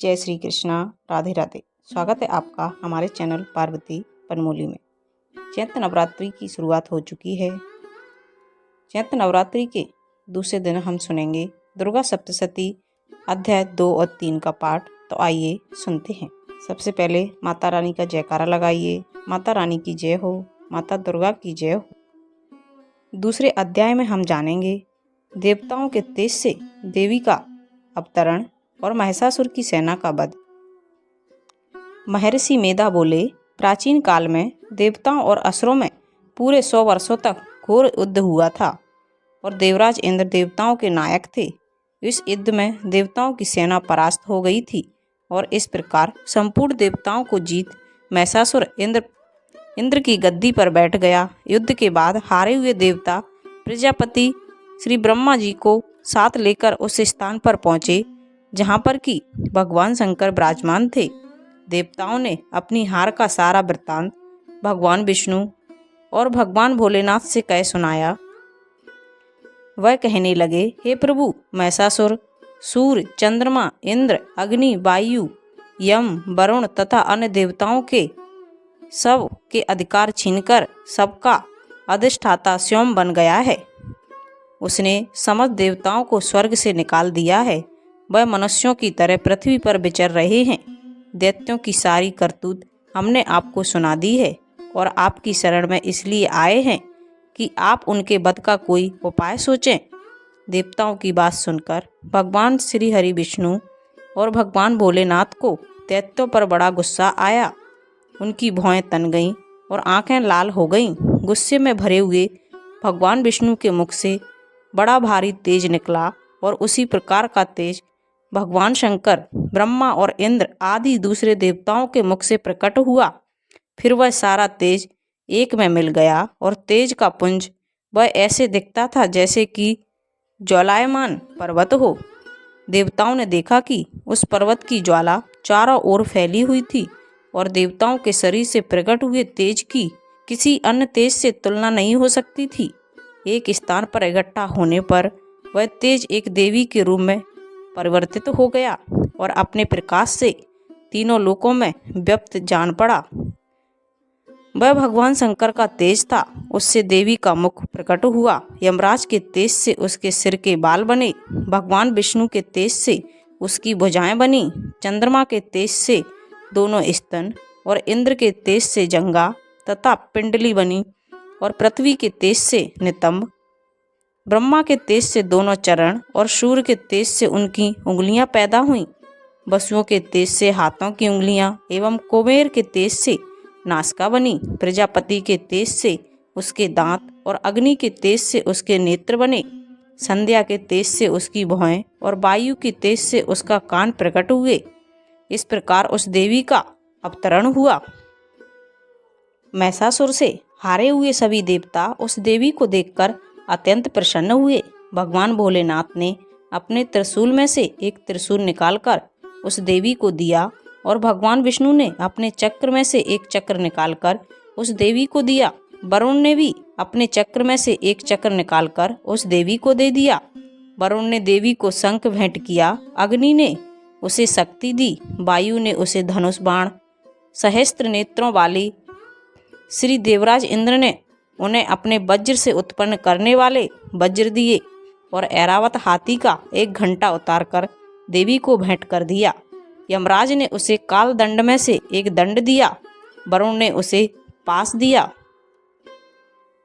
जय श्री कृष्णा। राधे राधे। स्वागत है आपका हमारे चैनल पार्वती पनमोली में। चैत्र नवरात्रि की शुरुआत हो चुकी है। चैत्र नवरात्रि के दूसरे दिन हम सुनेंगे दुर्गा सप्तशती अध्याय 2 और 3 का पाठ। तो आइए सुनते हैं। सबसे पहले माता रानी का जयकारा लगाइए। माता रानी की जय हो, माता दुर्गा की जय हो। दूसरे अध्याय में हम जानेंगे देवताओं के तेज से देवी का अवतरण और महिषासुर की सेना का वध। महर्षि मेधा बोले, प्राचीन काल में देवताओं और असुरों में पूरे 100 वर्षों तक घोर युद्ध हुआ था और देवराज इंद्र देवताओं के नायक थे। इस युद्ध में देवताओं की सेना परास्त हो गई थी और इस प्रकार संपूर्ण देवताओं को जीत महिषासुर इंद्र की गद्दी पर बैठ गया। युद्ध के बाद हारे हुए देवता प्रजापति श्री ब्रह्मा जी को साथ लेकर उस स्थान पर पहुँचे जहाँ पर कि भगवान शंकर विराजमान थे। देवताओं ने अपनी हार का सारा वृत्तांत भगवान विष्णु और भगवान भोलेनाथ से कह सुनाया। वह कहने लगे, हे प्रभु, महिषासुर सूर्य, चंद्रमा, इंद्र, अग्नि, वायु, यम, वरुण तथा अन्य देवताओं के सब के अधिकार छीनकर सबका अधिष्ठाता स्वयं बन गया है। उसने समस्त देवताओं को स्वर्ग से निकाल दिया है। वह मनुष्यों की तरह पृथ्वी पर विचर रहे हैं। दैत्यों की सारी करतूत हमने आपको सुना दी है और आपकी शरण में इसलिए आए हैं कि आप उनके वध का कोई उपाय सोचें। देवताओं की बात सुनकर भगवान श्री हरि विष्णु और भगवान भोलेनाथ को दैत्यों पर बड़ा गुस्सा आया। उनकी भौहें तन गईं और आंखें लाल हो गईं। गुस्से में भरे हुए भगवान विष्णु के मुख से बड़ा भारी तेज निकला और उसी प्रकार का तेज भगवान शंकर, ब्रह्मा और इंद्र आदि दूसरे देवताओं के मुख से प्रकट हुआ। फिर वह सारा तेज एक में मिल गया और तेज का पुंज वह ऐसे दिखता था जैसे कि ज्वालायमान पर्वत हो। देवताओं ने देखा कि उस पर्वत की ज्वाला चारों ओर फैली हुई थी और देवताओं के शरीर से प्रकट हुए तेज की किसी अन्य तेज से तुलना नहीं हो सकती थी। एक स्थान पर इकट्ठा होने पर वह तेज एक देवी के रूप में परिवर्तित हो गया और अपने प्रकाश से तीनों लोकों में व्याप्त जान पड़ा। वह भगवान शंकर का तेज था। उससे देवी का मुख प्रकट हुआ। यमराज के तेज से उसके सिर के बाल बने। भगवान विष्णु के तेज से उसकी भुजाएं बनी। चंद्रमा के तेज से दोनों स्तन और इंद्र के तेज से जंघा तथा पिंडली बनी और पृथ्वी के तेज से नितंब। ब्रह्मा के तेज से दोनों चरण और सूर्य के तेज से उनकी उंगलियां पैदा हुईं। वसुओं के तेज से हाथों की उंगलियां एवं कुबेर के तेज से नासिका बनी। प्रजापति के तेज से उसके दांत और अग्नि के तेज से उसके नेत्र बने। संध्या के तेज से उसकी भौहें और वायु के तेज से उसका कान प्रकट हुए। इस प्रकार उस देवी का अवतरण हुआ। महिषासुर से हारे हुए सभी देवता उस देवी को देखकर अत्यंत प्रसन्न हुए। भगवान भोलेनाथ ने अपने त्रिशूल में से एक त्रिशूल निकालकर उस देवी को दिया और भगवान विष्णु ने अपने चक्र में से एक चक्र निकालकर उस देवी को दिया। वरुण ने भी अपने चक्र में से एक चक्र निकालकर उस देवी को दे दिया। वरुण ने देवी को शंख भेंट किया। अग्नि ने उसे शक्ति दी। वायु ने उसे धनुष बाण, सहस्त्र नेत्रों वाली श्री देवराज इंद्र ने उन्हें अपने वज्र से उत्पन्न करने वाले वज्र दिए और ऐरावत हाथी का एक घंटा उतारकर देवी को भेंट कर दिया। यमराज ने उसे काल दंड में से एक दंड दिया। वरुण ने उसे पास दिया।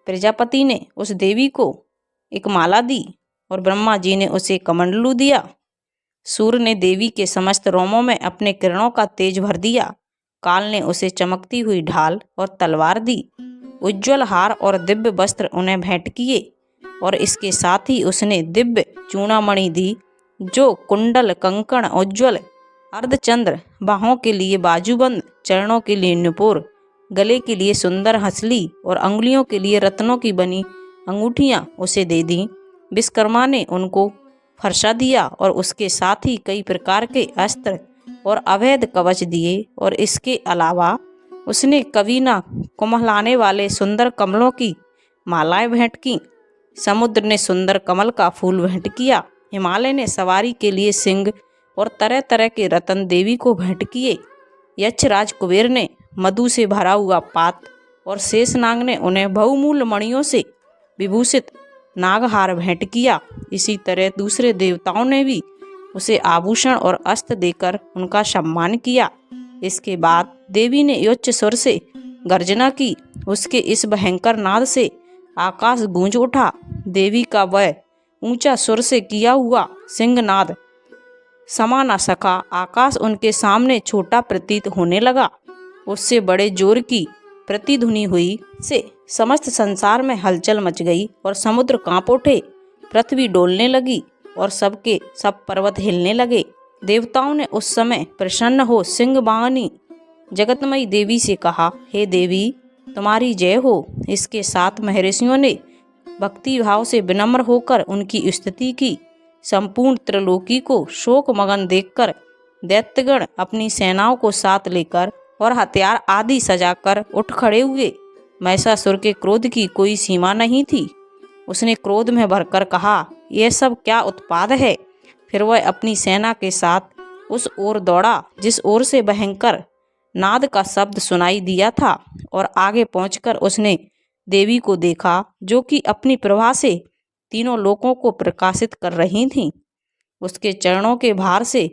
प्रजापति ने उस देवी को एक माला दी और ब्रह्मा जी ने उसे कमंडलू दिया। सूर्य ने देवी के समस्त रोमों में अपने किरणों का तेज भर दिया। काल ने उसे चमकती हुई ढाल और तलवार दी। उज्ज्वल हार और दिव्य वस्त्र उन्हें भेंट किए और इसके साथ ही उसने दिव्य चूड़ामणि दी जो कुंडल, कंकण, उज्ज्वल अर्धचंद्र, बाहों के लिए बाजूबंद, चरणों के लिए नुपुर, गले के लिए सुंदर हंसली और अंगुलियों के लिए रत्नों की बनी अंगूठियां उसे दे दी। विश्वकर्मा ने उनको फरसा दिया और उसके साथ ही कई प्रकार के अस्त्र और अवैध कवच दिए और इसके अलावा उसने कवीना कुम्हलाने वाले सुंदर कमलों की मालाएं भेंट की। समुद्र ने सुंदर कमल का फूल भेंट किया। हिमालय ने सवारी के लिए सिंह और तरह तरह के रतन देवी को भेंट किए। यक्षराज कुबेर ने मधु से भरा हुआ पात्र और शेषनाग ने उन्हें बहुमूल्य मणियों से विभूषित नागहार भेंट किया। इसी तरह दूसरे देवताओं ने भी उसे आभूषण और अस्त्र देकर उनका सम्मान किया। इसके बाद देवी ने उच्च स्वर से गर्जना की। उसके इस भयंकर नाद से आकाश गूंज उठा। देवी का वह ऊंचा सुर से किया हुआ सिंहनाद समा न सका। आकाश उनके सामने छोटा प्रतीत होने लगा। उससे बड़े जोर की प्रतिध्वनि हुई से समस्त संसार में हलचल मच गई और समुद्र कांप उठे, पृथ्वी डोलने लगी और सबके सब पर्वत हिलने लगे। देवताओं ने उस समय प्रसन्न हो सिंह वाहनी जगतमयी देवी से कहा, हे देवी, तुम्हारी जय हो। इसके साथ महर्षियों ने भक्ति भाव से विनम्र होकर उनकी स्तुति की। संपूर्ण त्रिलोकी को शोक मगन देखकर दैत्यगण अपनी सेनाओं को साथ लेकर और हथियार आदि सजाकर उठ खड़े हुए। महिषासुर के क्रोध की कोई सीमा नहीं थी। उसने क्रोध में भरकर कहा, यह सब क्या उत्पाद है। फिर वह अपनी सेना के साथ उस ओर दौड़ा जिस ओर से भयंकर नाद का शब्द सुनाई दिया था, और आगे पहुंचकर उसने देवी को देखा, जो कि अपनी प्रभा से तीनों लोकों को प्रकाशित कर रही थीं। उसके चरणों के भार से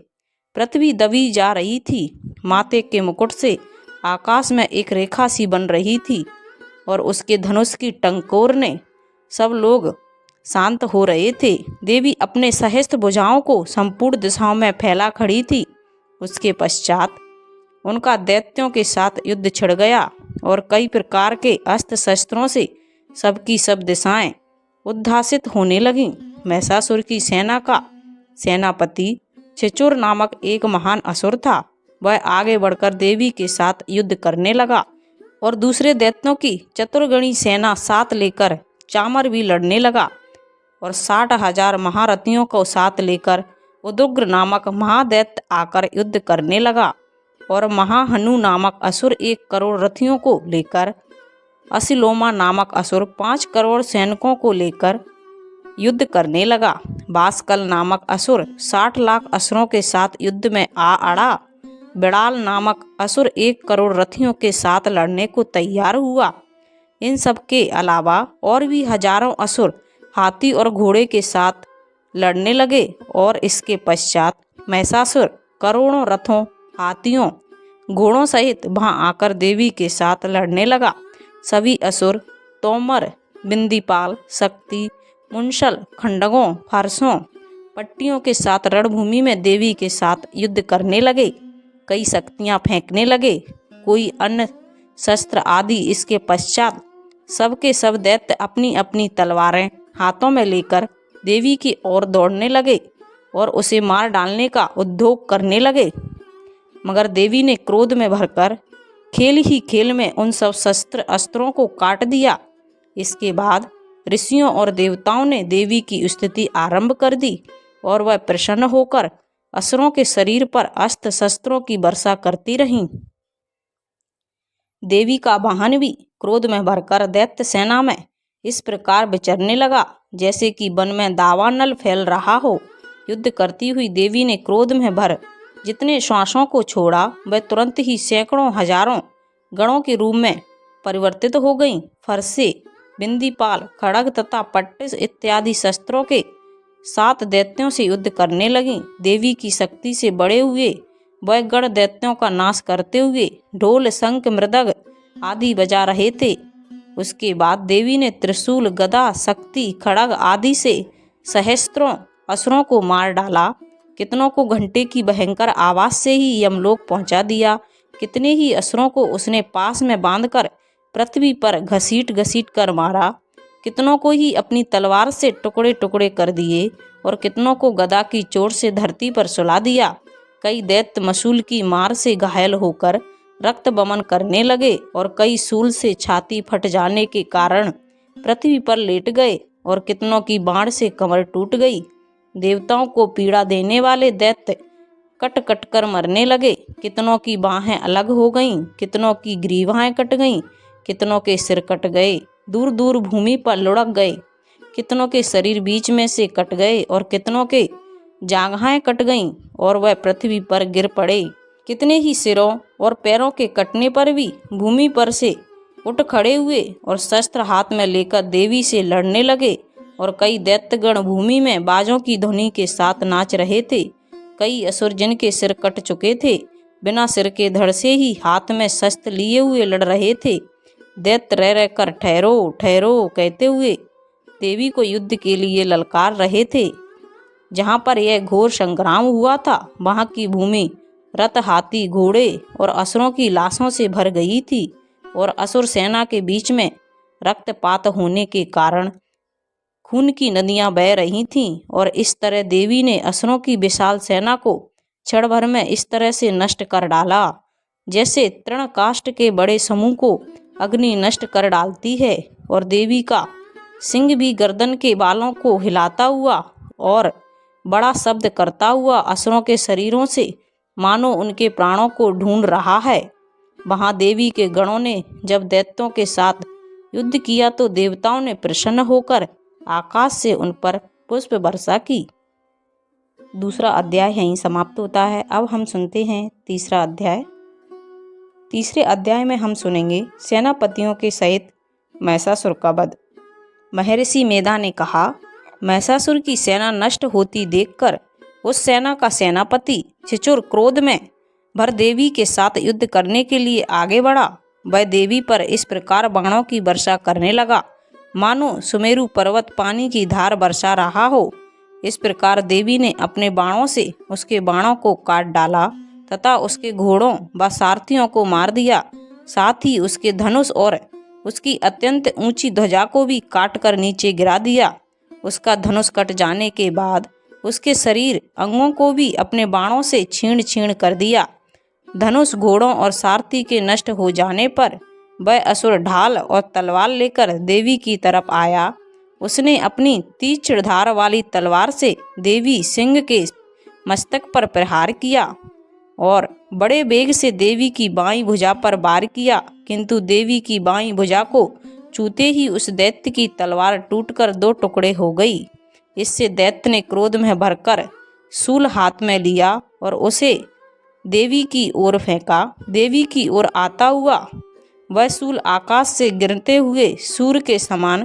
पृथ्वी दबी जा रही थी। माथे के मुकुट से आकाश में एक रेखा सी बन रही थी और उसके धनुष की टंकोर ने सब लोग शांत हो रहे थे। देवी अपने सहस्त्र भुजाओं को संपूर्ण दिशाओं में फैला खड़ी थी। उसके पश्चात उनका दैत्यों के साथ युद्ध छिड़ गया और कई प्रकार के अस्त्र शस्त्रों से सबकी सब दिशाएं उद्भासित होने लगीं। महिषासुर की सेना का सेनापति छिचुर नामक एक महान असुर था। वह आगे बढ़कर देवी के साथ युद्ध करने लगा और दूसरे दैत्यों की चतुर्गणी सेना साथ लेकर चामर भी लड़ने लगा और 60,000 महारथियों को साथ लेकर उदुग्र नामक महादैत्य आकर युद्ध करने लगा और महाहनु नामक असुर 1 करोड़ रथियों को लेकर, असिलोमा नामक असुर 5 करोड़ सैनिकों को लेकर युद्ध करने लगा। बासकल नामक असुर 60 लाख असुरों के साथ युद्ध में आ अड़ा। बिड़ाल नामक असुर 1 करोड़ रथियों के साथ लड़ने को तैयार हुआ। इन सब के अलावा और भी हजारों असुर हाथी और घोड़े के साथ लड़ने लगे और इसके पश्चात महिषासुर करोड़ों रथों, हाथियों, घोड़ों सहित वहां आकर देवी के साथ लड़ने लगा। सभी असुर तोमर, बिंदीपाल, शक्ति, मुंशल, खंडगों, फरसों, पट्टियों के साथ रणभूमि में देवी के साथ युद्ध करने लगे। कई शक्तियां फेंकने लगे, कोई अन्य शस्त्र आदि। इसके पश्चात सबके सब दैत्य अपनी अपनी तलवारें हाथों में लेकर देवी की ओर दौड़ने लगे और उसे मार डालने का उद्योग करने लगे। मगर देवी ने क्रोध में भरकर खेल ही खेल में उन सब शस्त्र अस्त्रों को काट दिया। इसके बाद ऋषियों और देवताओं ने देवी की स्तुति आरंभ कर दी और वह प्रसन्न होकर असुरों के शरीर पर अस्त्र शस्त्रों की वर्षा करती रहीं। देवी का वाहन भी क्रोध में भरकर दैत्य सेना में इस प्रकार विचरने लगा जैसे कि वन में दावानल फैल रहा हो। युद्ध करती हुई देवी ने क्रोध में भर जितने श्वासों को छोड़ा, वह तुरंत ही सैकड़ों हजारों गणों के रूप में परिवर्तित हो गईं। फरसे, बिंदीपाल, खड़ग तथा पट्टिस इत्यादि शस्त्रों के 7 दैत्यों से युद्ध करने लगीं। देवी की शक्ति से बड़े हुए वह गण दैत्यों का नाश करते हुए ढोल, शंख, मृदंग आदि बजा रहे थे। उसके बाद देवी ने त्रिशूल, गदा, शक्ति, खड़ग आदि से सहस्त्रों असुरों को मार डाला। कितनों को घंटे की भयंकर आवाज से ही यमलोक पहुंचा दिया। कितने ही असुरों को उसने पास में बांधकर पृथ्वी पर घसीट घसीट कर मारा। कितनों को ही अपनी तलवार से टुकड़े टुकड़े कर दिए और कितनों को गदा की चोट से धरती पर सुला दिया। कई दैत्य मसूल की मार से घायल होकर रक्त बमन करने लगे और कई सूल से छाती फट जाने के कारण पृथ्वी पर लेट गए और कितनों की बाण से कमर टूट गई। देवताओं को पीड़ा देने वाले दैत्य कट कट कर मरने लगे। कितनों की बाहें अलग हो गईं, कितनों की ग्रीवाएं कट गईं, कितनों के सिर कट गए, दूर दूर भूमि पर लुढ़क गए। कितनों के शरीर बीच में से कट गए और कितनों के जांघाएं कट गईं और वह पृथ्वी पर गिर पड़े। कितने ही सिरों और पैरों के कटने पर भी भूमि पर से उठ खड़े हुए और शस्त्र हाथ में लेकर देवी से लड़ने लगे। और कई दैत्यगण भूमि में बाजों की ध्वनि के साथ नाच रहे थे। कई असुर जिनके सिर कट चुके थे बिना सिर के धड़ से ही हाथ में शस्त्र लिए हुए लड़ रहे थे। दैत्य रह रहकर ठहरो ठहरो कहते हुए देवी को युद्ध के लिए ललकार रहे थे। जहाँ पर यह घोर संग्राम हुआ था वहाँ की भूमि रथ, हाथी, घोड़े और असुरों की लाशों से भर गई थी और असुर सेना के बीच में रक्तपात होने के कारण खून की नदियां बह रही थीं। और इस तरह देवी ने असुरों की विशाल सेना को क्षण भर में इस तरह से नष्ट कर डाला जैसे तृणकाष्ठ के बड़े समूह को अग्नि नष्ट कर डालती है। और देवी का सिंह भी गर्दन के बालों को हिलाता हुआ और बड़ा शब्द करता हुआ असुरों के शरीरों से मानो उनके प्राणों को ढूंढ रहा है। वहां देवी के गणों ने जब दैत्यों के साथ युद्ध किया तो देवताओं ने प्रसन्न होकर आकाश से उन पर पुष्प वर्षा की। दूसरा अध्याय यहीं समाप्त होता है। अब हम सुनते हैं तीसरा अध्याय। तीसरे अध्याय में हम सुनेंगे सेनापतियों के सहित महिषासुर का वध। महर्षि मेधा ने कहा, महिषासुर की सेना नष्ट होती देखकर उस सेना का सेनापति छिचुर क्रोध में भर देवी के साथ युद्ध करने के लिए आगे बढ़ा। वह देवी पर इस प्रकार बाणों की वर्षा करने लगा मानो सुमेरु पर्वत पानी की धार बरसा रहा हो। इस प्रकार देवी ने अपने बाणों से उसके बाणों को काट डाला तथा उसके घोड़ों व सारथियों को मार दिया। साथ ही उसके धनुष और उसकी अत्यंत ऊंची ध्वजा को भी काट कर नीचे गिरा दिया। उसका धनुष कट जाने के बाद उसके शरीर अंगों को भी अपने बाणों से छीण छीण कर दिया। धनुष, घोड़ों और सारथी के नष्ट हो जाने पर वह असुर ढाल और तलवार लेकर देवी की तरफ आया। उसने अपनी तीक्ष्ण धार वाली तलवार से देवी सिंह के मस्तक पर प्रहार किया और बड़े वेग से देवी की बाईं भुजा पर वार किया, किंतु देवी की बाईं भुजा को छूते ही उस दैत्य की तलवार टूटकर दो टुकड़े हो गई। इससे दैत्य ने क्रोध में भरकर शूल हाथ में लिया और उसे देवी की ओर फेंका। देवी की ओर आता हुआ वह शूल आकाश से गिरते हुए सूर्य के समान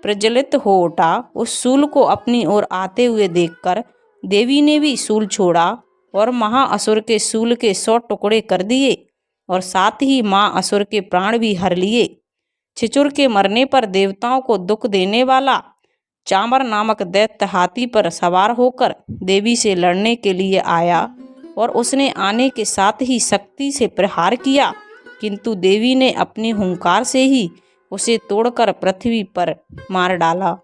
प्रज्वलित हो उठा। उस शूल को अपनी ओर आते हुए देखकर देवी ने भी शूल छोड़ा और महाअसुर के शूल के 100 टुकड़े कर दिए और साथ ही माँ असुर के प्राण भी हर लिए। छिचुर के मरने पर देवताओं को दुख देने वाला चामर नामक दैत्य हाथी पर सवार होकर देवी से लड़ने के लिए आया और उसने आने के साथ ही शक्ति से प्रहार किया, किंतु देवी ने अपनी हुंकार से ही उसे तोड़कर पृथ्वी पर मार डाला।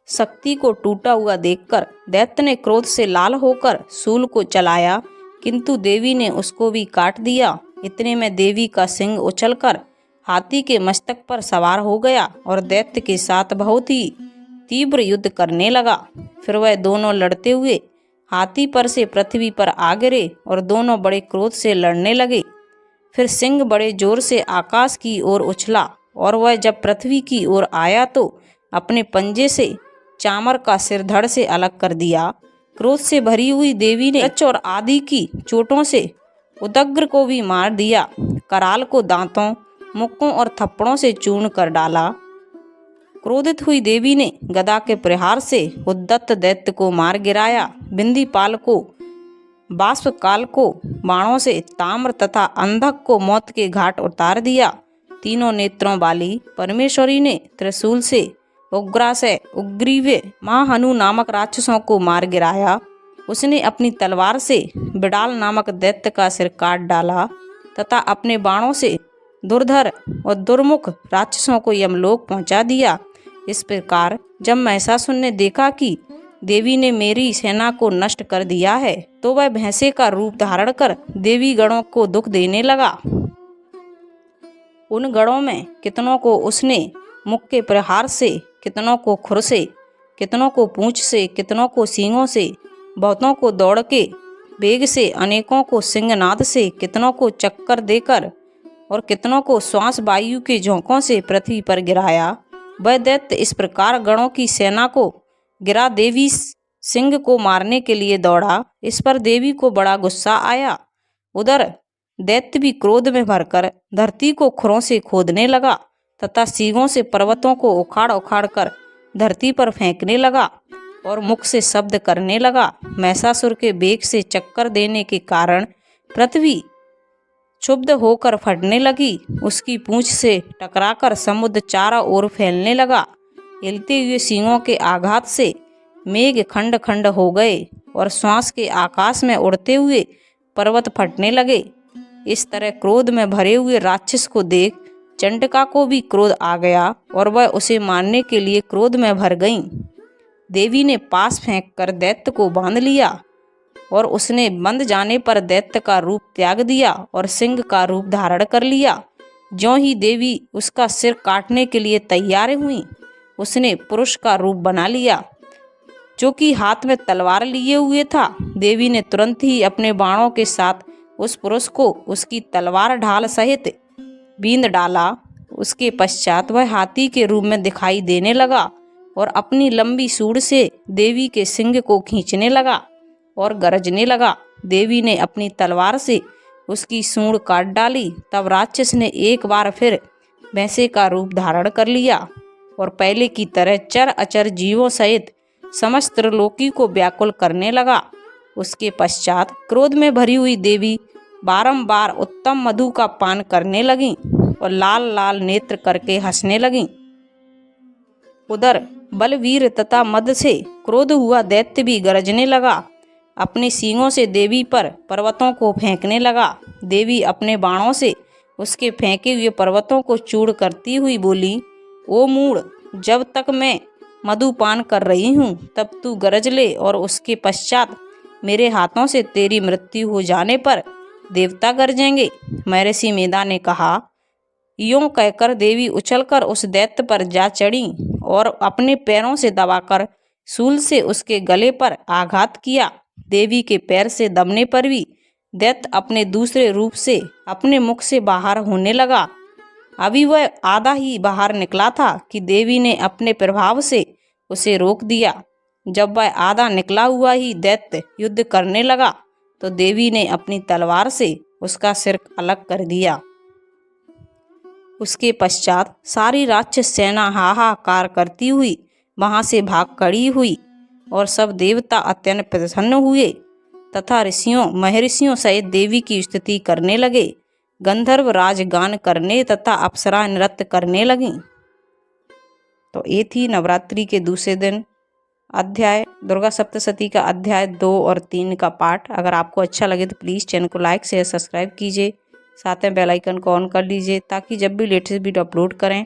शक्ति को टूटा हुआ देखकर दैत्य ने क्रोध से लाल होकर शूल को चलाया, किंतु देवी ने उसको भी काट दिया। इतने में देवी का सिंह उछलकर हाथी के मस्तक पर सवार हो गया और दैत्य के साथ बहुत ही तीव्र युद्ध करने लगा। फिर वह दोनों लड़ते हुए हाथी पर से पृथ्वी पर आ गिरे और दोनों बड़े क्रोध से लड़ने लगे। फिर सिंह बड़े जोर से आकाश की ओर उछला और वह जब पृथ्वी की ओर आया तो अपने पंजे से चामर का सिर धड़ से अलग कर दिया। क्रोध से भरी हुई देवी ने कच्च और आदि की चोटों से उदग्र को भी मार दिया। कराल को दांतों, मुक्कों और थप्पड़ों से चूर्ण कर डाला। क्रोधित हुई देवी ने गदा के प्रहार से उद्दत दैत्य को मार गिराया। बिंदीपाल को, बाष्पकाल को बाणों से, ताम्र तथा अंधक को मौत के घाट उतार दिया। तीनों नेत्रों वाली परमेश्वरी ने त्रिशूल से उग्रासय, उग्रीव, महाहनु नामक राक्षसों को मार गिराया। उसने अपनी तलवार से बिडाल नामक दैत्य का सिर काट डाला तथा अपने बाणों से दुर्धर और दुर्मुख राक्षसों को यमलोक पहुंचा दिया। इस प्रकार जब महिषासुर ने देखा कि देवी ने मेरी सेना को नष्ट कर दिया है तो वह भैंसे का रूप धारण कर देवी गणों को दुख देने लगा। उन गणों में कितनों को उसने मुख के प्रहार से, कितनों को खुर से, कितनों को पूंछ से, कितनों को सींगों से, बहुतों को दौड़ के वेग से, अनेकों को सिंहनाद से, कितनों को चक्कर देकर और कितनों को श्वास वायु के झोंकों से पृथ्वी पर गिराया। वह दैत्य इस प्रकार गणों की सेना को गिरा देवी सिंह को मारने के लिए दौड़ा। इस पर देवी को बड़ा गुस्सा आया। उधर दैत्य भी क्रोध में भरकर धरती को खुरों से खोदने लगा तथा सींगों से पर्वतों को उखाड़ उखाड़ कर धरती पर फेंकने लगा और मुख से शब्द करने लगा। महिषासुर के बेग से चक्कर देने के कारण पृथ्वी क्षुब्ध होकर फटने लगी। उसकी पूंछ से टकराकर समुद्र चारों ओर फैलने लगा। हिलते हुए सींगों के आघात से मेघ खंड खंड हो गए और श्वास के आकाश में उड़ते हुए पर्वत फटने लगे। इस तरह क्रोध में भरे हुए राक्षस को देख चंडिका को भी क्रोध आ गया और वह उसे मारने के लिए क्रोध में भर गईं। देवी ने पास फेंककर दैत्य को बांध लिया और उसने बंध जाने पर दैत्य का रूप त्याग दिया और सिंह का रूप धारण कर लिया। ज्यों ही देवी उसका सिर काटने के लिए तैयार हुई, उसने पुरुष का रूप बना लिया जो कि हाथ में तलवार लिए हुए था। देवी ने तुरंत ही अपने बाणों के साथ उस पुरुष को उसकी तलवार ढाल सहित बींध डाला। उसके पश्चात वह हाथी के रूप में दिखाई देने लगा और अपनी लंबी सूंड से देवी के सिंग को खींचने लगा और गरजने लगा। देवी ने अपनी तलवार से उसकी सूंड काट डाली। तब राक्षस ने एक बार फिर भैंसे का रूप धारण कर लिया और पहले की तरह चर अचर जीवों सहित समस्त त्रिलोकी को व्याकुल करने लगा। उसके पश्चात क्रोध में भरी हुई देवी बारंबार उत्तम मधु का पान करने लगीं और लाल लाल नेत्र करके हंसने लगीं। उधर बलवीर तथा मद से क्रोध हुआ दैत्य भी गरजने लगा। अपने सींगों से देवी पर पर्वतों को फेंकने लगा। देवी अपने बाणों से उसके फेंके हुए पर्वतों को चूड़ करती हुई बोली, ओ मूढ़, जब तक मैं मधुपान कर रही हूँ तब तू गरज ले और उसके पश्चात मेरे हाथों से तेरी मृत्यु हो जाने पर देवता गरजेंगे। महर्षि मेधा ने कहा। यूं कहकर देवी उछलकर उस दैत्य पर जा चढ़ी और अपने पैरों से दबाकर शूल से उसके गले पर आघात किया। देवी के पैर से दबने पर भी दैत्य अपने दूसरे रूप से अपने मुख से बाहर होने लगा। अभी वह आधा ही बाहर निकला था कि देवी ने अपने प्रभाव से उसे रोक दिया। जब वह आधा निकला हुआ ही दैत्य युद्ध करने लगा तो देवी ने अपनी तलवार से उसका सिर अलग कर दिया। उसके पश्चात सारी राक्षस सेना हाहाकार करती हुई वहां से भाग खड़ी हुई और सब देवता अत्यंत प्रसन्न हुए तथा महर्षियों सहित देवी की स्तुति करने लगे। गंधर्व राज गान करने तथा अप्सरा नृत्य करने लगीं। तो ये थी नवरात्रि के दूसरे दिन अध्याय दुर्गा सप्तशती का अध्याय 2 और 3 का पाठ। अगर आपको अच्छा लगे तो प्लीज़ चैनल को लाइक शेयर सब्सक्राइब कीजिए, साथ में बेल आइकन को ऑन कर लीजिए ताकि जब भी लेटेस्ट वीडियो अपलोड करें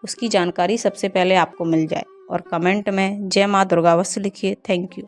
उसकी जानकारी सबसे पहले आपको मिल जाए। और कमेंट में जय माँ दुर्गा अवश्य लिखिए। Thank you.